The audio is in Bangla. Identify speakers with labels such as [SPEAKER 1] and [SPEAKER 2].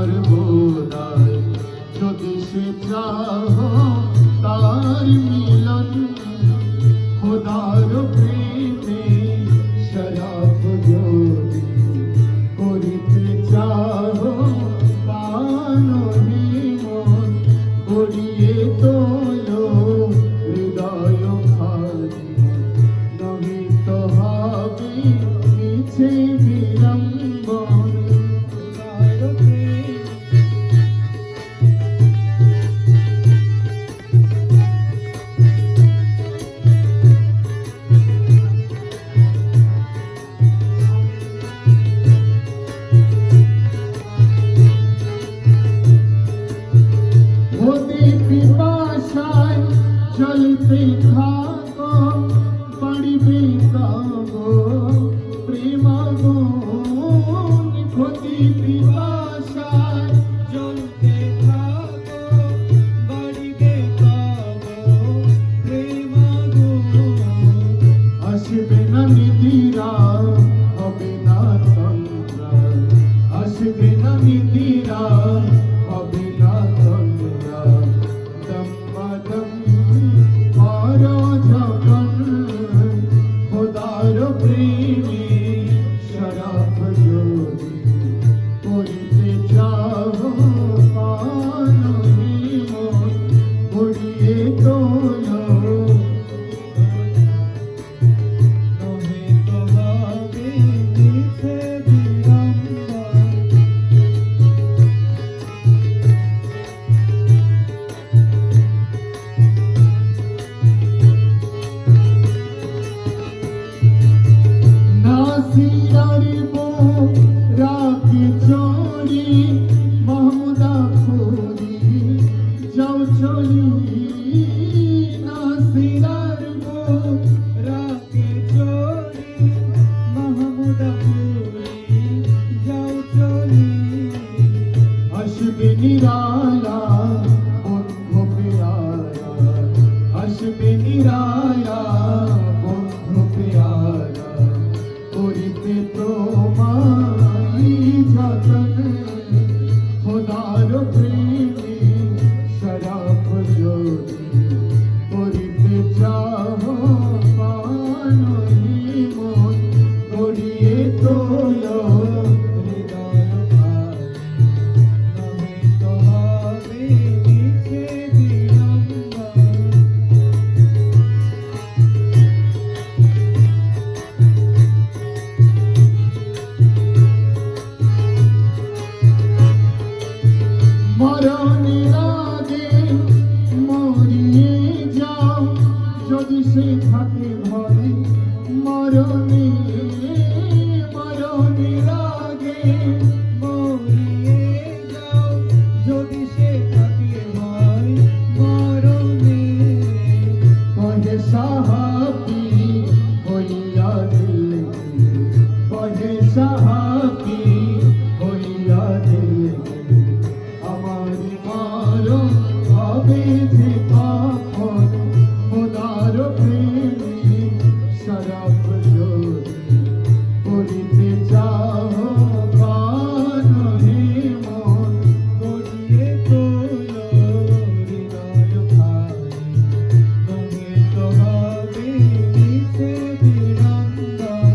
[SPEAKER 1] সর্বদাই যদি সে চাহ তার মিলন খোদার প্রেমে শরাফ যদি করিতে চাহ প্রাণ মন গড়িয়ে তোলো হৃদয় খালি নহিত হবে মিছে বিড়ম্বন পিপাসায় চলতে থাকো পড়বে কাগো প্রেমাগুন ক্ষতি পিপাসায় চলতে থাকো পড়বে কাগো প্রেমাগুন আসবে না নিদিরা হবে না তন্ত্র আসবে না নিদিরা হবে না তন্ত্র খোদার প্রেমে শরাফ যদি করিতে চাহ প্রাণ মন গড়িয়ে তোলো নহিত হবে মিছে বিড়ম্বন নাসিরার বুক রাখি চোরি মাহমুদা খুরি যাও চলি নাসিরার বুক রাখি চোরি মাহমুদা খুরি যাও চলি আসবে নিরালা বন্ধু পেয়ারা আসবে নিরালা বন্ধু পেয়ারা করিতে তোমায় যতন খোদার প্রেম